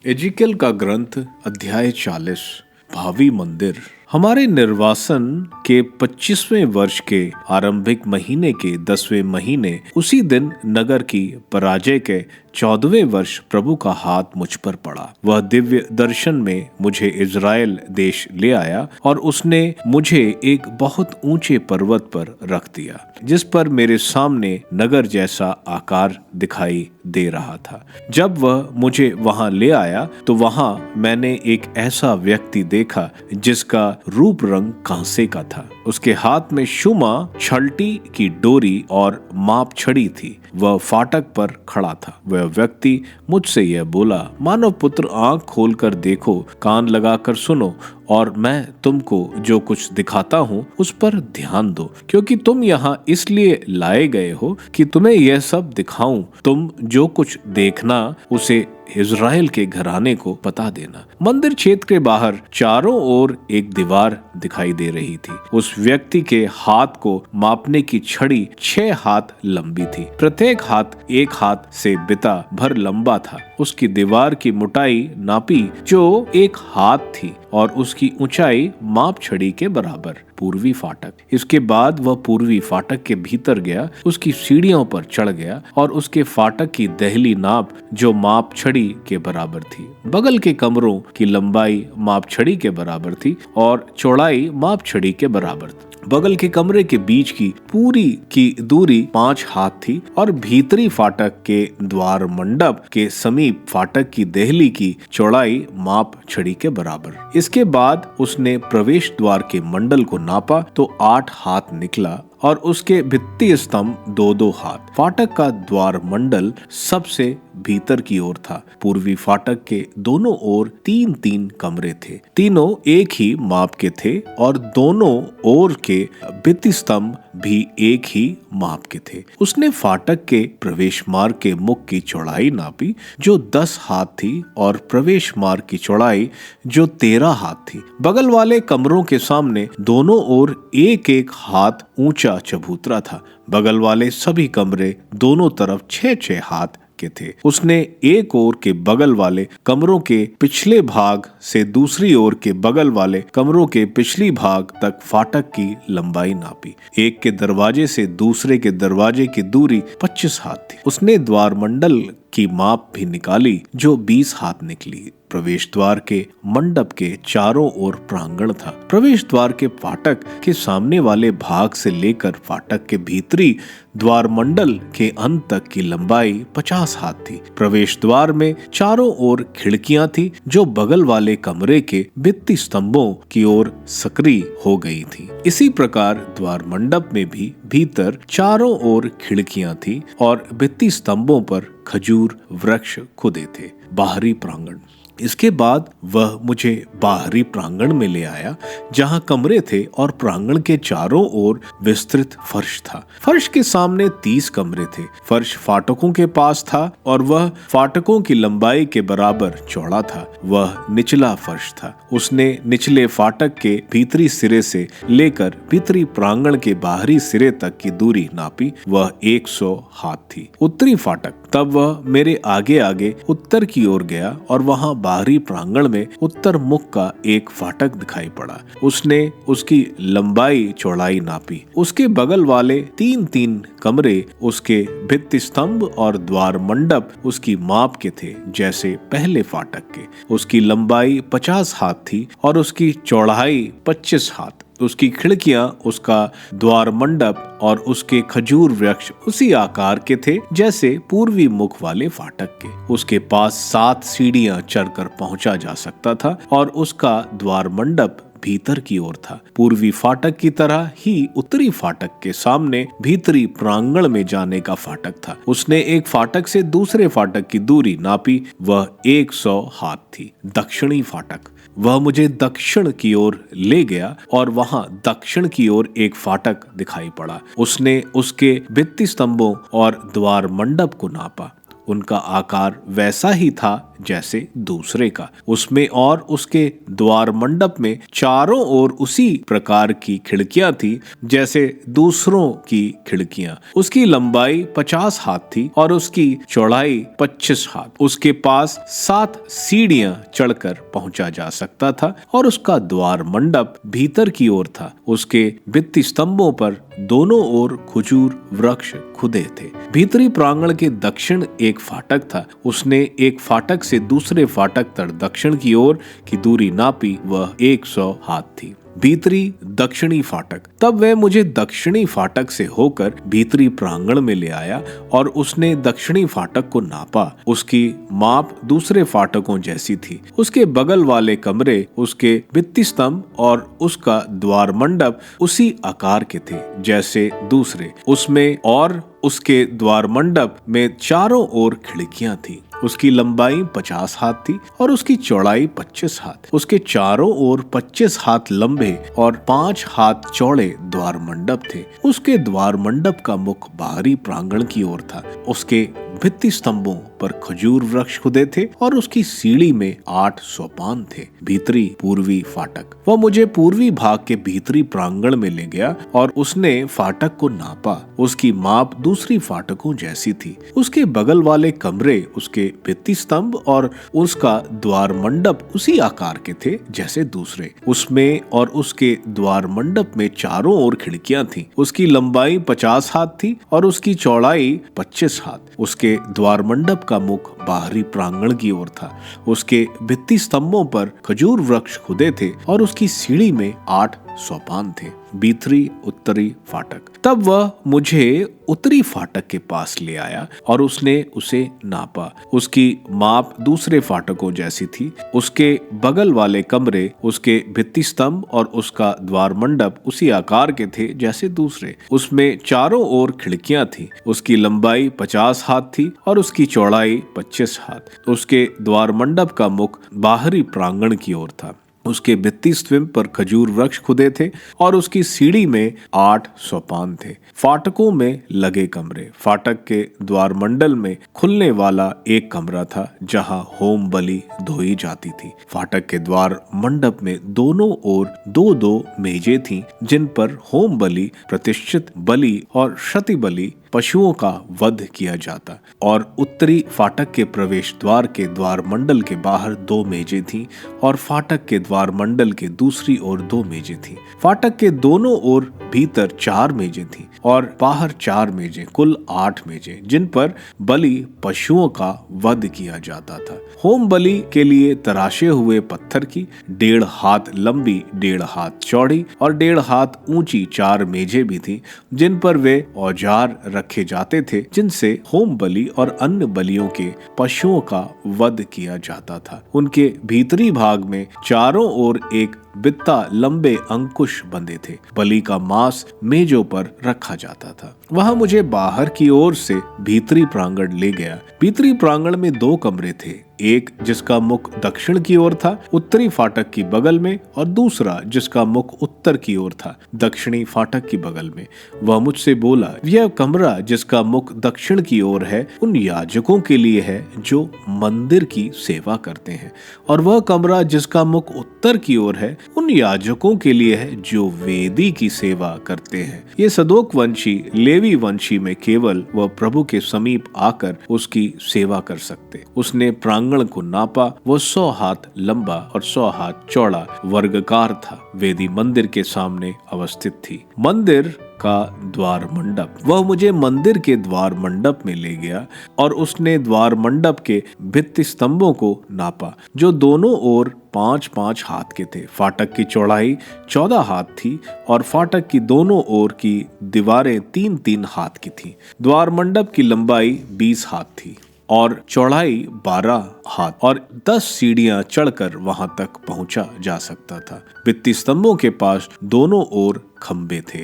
एजिकल का ग्रंथ अध्याय 40 भावी मंदिर। हमारे निर्वासन के 25वें वर्ष के आरंभिक महीने के 10वें महीने उसी दिन नगर की पराजय के 14वें वर्ष प्रभु का हाथ मुझ पर पड़ा। वह दिव्य दर्शन में मुझे इज़राइल देश ले आया और उसने मुझे एक बहुत ऊंचे पर्वत पर रख दिया, जिस पर मेरे सामने नगर जैसा आकार दिखाई दे रहा था। जब वह मुझे वहां ले आया तो वहां मैंने एक ऐसा व्यक्ति देखा जिसका रूप रंग कांसे का था। उसके हाथ में शुमा, छलटी की डोरी और माप छड़ी थी। वह फाटक पर खड़ा था। वह व्यक्ति मुझसे यह बोला, मानव पुत्र, आंख खोलकर देखो, कान लगाकर सुनो और मैं तुमको जो कुछ दिखाता हूँ उस पर ध्यान दो, क्योंकि तुम यहाँ इसलिए लाए गए हो कि तुम्हें यह सब दिखाऊं। तुम जो कुछ देखना उसे इज़राइल के घराने को बता देना। मंदिर क्षेत्र के बाहर चारों ओर एक दीवार दिखाई दे रही थी। उस व्यक्ति के हाथ को मापने की छड़ी 6 हाथ लंबी थी। प्रत्येक हाथ 1 हाथ से बिता भर लंबा था। उसकी दीवार की मोटाई नापी जो 1 हाथ थी और उसकी ऊंचाई माप छड़ी के बराबर। पूर्वी फाटक। इसके बाद वह पूर्वी फाटक के भीतर गया, उसकी सीढ़ियों पर चढ़ गया और उसके फाटक की दहली नाप जो माप छड़ी के बराबर थी। बगल के कमरों की लंबाई माप छड़ी के बराबर थी और चौड़ाई माप छड़ी के बराबर थी। बगल के कमरे के बीच की पूरी की दूरी 5 हाथ थी और भीतरी फाटक के द्वार मंडप के समीप फाटक की देहली की चौड़ाई माप छड़ी के बराबर। इसके बाद उसने प्रवेश द्वार के मंडल को नापा तो 8 हाथ निकला और उसके भित्ति स्तंभ 2-2 हाथ। फाटक का द्वार मंडल सबसे भीतर की ओर था। पूर्वी फाटक के दोनों ओर 3-3 कमरे थे। तीनों एक ही माप के थे और दोनों ओर के भित्ति स्तंभ भी एक ही माप के थे। उसने फाटक के प्रवेश मार्ग के मुख की चौड़ाई नापी जो 10 हाथ थी और प्रवेश मार्ग की चौड़ाई जो 13 हाथ थी। बगल वाले कमरों के सामने दोनों ओर 1-1 हाथ ऊंचा चबूतरा था। बगल वाले सभी कमरे दोनों तरफ 6-6 हाथ के थे। उसने एक ओर के बगल वाले कमरों के पिछले भाग से दूसरी ओर के बगल वाले कमरों के पिछली भाग तक फाटक की लंबाई नापी। एक के दरवाजे से दूसरे के दरवाजे की दूरी 25 हाथ थी। उसने द्वार मंडल की माप भी निकाली जो 20 हाथ निकली। प्रवेश द्वार के मंडप के चारों ओर प्रांगण था। प्रवेश द्वार के फाटक के सामने वाले भाग से लेकर फाटक के भीतरी द्वार मंडल के अंत तक की लंबाई 50 हाथ थी। प्रवेश द्वार में चारों ओर खिड़कियां थी जो बगल वाले कमरे के भित्ति स्तंभों की ओर सक्रिय हो गई थी। इसी प्रकार द्वार मंडप में भी भीतर चारों ओर खिड़कियां थी और भित्ति स्तंभों पर खजूर वृक्ष खुदे थे। बाहरी प्रांगण। इसके बाद वह मुझे बाहरी प्रांगण में ले आया जहां कमरे थे और प्रांगण के चारों ओर विस्तृत फर्श था। फर्श के सामने 30 कमरे थे। फर्श फाटकों के पास था और वह फाटकों की लंबाई के बराबर चौड़ा था। वह निचला फर्श था। उसने निचले फाटक के भीतरी सिरे से लेकर भीतरी प्रांगण के बाहरी सिरे तक की दूरी नापी। वह 100 हाथ थी। उत्तरी फाटक। तब वह मेरे आगे आगे उत्तर की ओर गया और वहां बाहरी प्रांगण में उत्तर मुख का एक फाटक दिखाई पड़ा। उसने उसकी लंबाई चौड़ाई नापी। उसके बगल वाले 3-3 कमरे उसके भित्ति स्तंभ और द्वार मंडप उसकी माप के थे जैसे पहले फाटक के। उसकी लंबाई 50 हाथ थी और उसकी चौड़ाई 25 हाथ। उसकी खिड़कियां, उसका द्वार मंडप और उसके खजूर वृक्ष उसी आकार के थे जैसे पूर्वी मुख वाले फाटक के। उसके पास 7 सीढ़ियां चढ़कर पहुंचा जा सकता था और उसका द्वार मंडप भीतर की ओर था। पूर्वी फाटक की तरह ही उत्तरी फाटक के सामने भीतरी प्रांगण में जाने का फाटक था। उसने एक फाटक से दूसरे फाटक की दूरी नापी। वह 100 हाथ थी। दक्षिणी फाटक। वह मुझे दक्षिण की ओर ले गया और वहां दक्षिण की ओर एक फाटक दिखाई पड़ा। उसने उसके भित्ति स्तंभों और द्वार मंडप को नापा। उनका आकार वैसा ही था जैसे दूसरे का। उसमें और उसके द्वार मंडप में चारों ओर उसी प्रकार की खिड़कियां थी जैसे दूसरों की खिड़कियां। उसकी लंबाई 50 हाथ थी और उसकी चौड़ाई 25 हाथ। उसके पास 7 सीढ़ियां चढ़कर पहुंचा जा सकता था और उसका द्वार मंडप भीतर की ओर था। उसके भित्ति स्तंभों पर दोनों ओर खजूर वृक्ष खुदे थे। भीतरी प्रांगण के दक्षिण एक फाटक था। उसने एक फाटक से दूसरे फाटक तक दक्षिण की ओर की दूरी नापी, वह 100 हाथ थी। भीतरी दक्षिणी फाटक। तब वह मुझे दक्षिणी फाटक से होकर भीतरी प्रांगण में ले आया और उसने दक्षिणी फाटक को नापा। उसकी माप दूसरे फाटकों जैसी थी। उसके बगल वाले कमरे, उसके भित्ति स्तंभ और उसका द्वार मंडप उसी आकार के थे जैसे दूसरे। उसमें और उसके द्वार मंडप में चारों ओर खिड़कियां थी। उसकी लंबाई 50 हाथ थी और उसकी चौड़ाई 25 हाथ। उसके चारों ओर 25 हाथ लंबे और 5 हाथ चौड़े द्वार मंडप थे। उसके द्वार मंडप का मुख बाहरी प्रांगण की ओर था। उसके भित्ति स्तंभों पर खजूर वृक्ष खुदे थे और उसकी सीढ़ी में 8 सोपान थे। भीतरी पूर्वी फाटक। वह मुझे पूर्वी भाग के भीतरी प्रांगण में ले गया और उसने फाटक को नापा। उसकी माप दूसरी फाटकों जैसी थी। उसके बगल वाले कमरे, उसके भित्ति स्तंभ और उसका द्वार मंडप उसी आकार के थे जैसे दूसरे। उसमें और उसके द्वार मंडप में चारों ओर खिड़कियां थीं। उसकी लंबाई 50 हाथ थी और उसकी चौड़ाई 25 हाथ। उसके द्वार मंडप का मुख बाहरी प्रांगण की ओर था। उसके भित्ति स्तंभों पर खजूर वृक्ष खुदे थे और उसकी सीढ़ी में 8 सोपान थे। भीतरी उत्तरी फाटक। तब वह मुझे उत्तरी फाटक के पास ले आया और उसने उसे नापा। उसकी माप दूसरे फाटकों जैसी थी। उसके बगल वाले कमरे, उसके भित्ति स्तंभ और उसका द्वार मंडप उसी आकार के थे जैसे दूसरे। उसमें चारों ओर खिड़कियां थी। उसकी लंबाई 50 हाथ थी और उसकी चौड़ाई 25 हाथ। उसके द्वार मंडप का मुख बाहरी प्रांगण की ओर था। उसके भित्ति स्तंभ पर खजूर वृक्ष खुदे थे और उसकी सीढ़ी में 8 सोपान थे। फाटकों में लगे कमरे। फाटक के द्वार मंडल में खुलने वाला एक कमरा था जहां होम बलि धोई जाती थी। फाटक के द्वार मंडप में दोनों ओर 2-2 मेजें थीं जिन पर होम बलि, प्रतिष्ठित बलि और क्षति बलि पशुओं का वध किया जाता। और उत्तरी फाटक के प्रवेश द्वार के द्वार मंडल के बाहर 2 मेजें थीं और फाटक के द्वार मंडल के दूसरी ओर 2 मेजें थीं। फाटक के दोनों ओर भीतर 4 मेजें थीं और बाहर 4 मेजें, कुल 8 मेजें जिन पर बलि पशुओं का वध किया जाता था। होम बलि के लिए तराशे हुए पत्थर की 1.5 हाथ लंबी, 1.5 हाथ चौड़ी और 1.5 हाथ ऊंची 4 मेजें भी थीं जिन पर वे औजार रखे जाते थे जिनसे होम बलि और अन्य बलियों के पशुओं का वध किया जाता था। उनके भीतरी भाग में चारों ओर एक बित्ता लंबे अंकुश बंधे थे। बलि का मांस मेजों पर रखा जाता था। वहां मुझे बाहर की ओर से भीतरी प्रांगण ले गया। भीतरी प्रांगण में 2 कमरे थे, एक जिसका मुख दक्षिण की ओर था उत्तरी फाटक की बगल में और दूसरा जिसका मुख उत्तर की ओर था दक्षिणी फाटक की बगल में। वह मुझसे बोला, यह कमरा जिसका मुख दक्षिण की ओर है उन याजकों के लिए है जो मंदिर की सेवा करते हैं, और वह कमरा जिसका मुख उत्तर की ओर है उन याजकों के लिए है जो वेदी की सेवा करते हैं। ये सदोक वंशी लेवी वंशी में केवल वह प्रभु के समीप आकर उसकी सेवा कर सकते। उसने प्रांगण को नापा। वो 100 हाथ लंबा और 100 हाथ चौड़ा वर्गाकार था। वेदी मंदिर के सामने अवस्थित थी। मंदिर का द्वार मंडप। वह मुझे मंदिर के द्वार मंडप में ले गया और उसने द्वार मंडप के भित्ति स्तंभों को नापा जो दोनों ओर 5-5 हाथ के थे। फाटक की चौड़ाई 14 हाथ थी और फाटक की दोनों ओर की दीवारें 3-3 हाथ की थीं। द्वार मंडप की लंबाई 20 हाथ थी और चौड़ाई 12 हाथ और 10 सीढ़ियां चढ़कर वहां तक पहुंचा जा सकता था। भित्ति स्तंभों के पास दोनों ओर खंबे थे।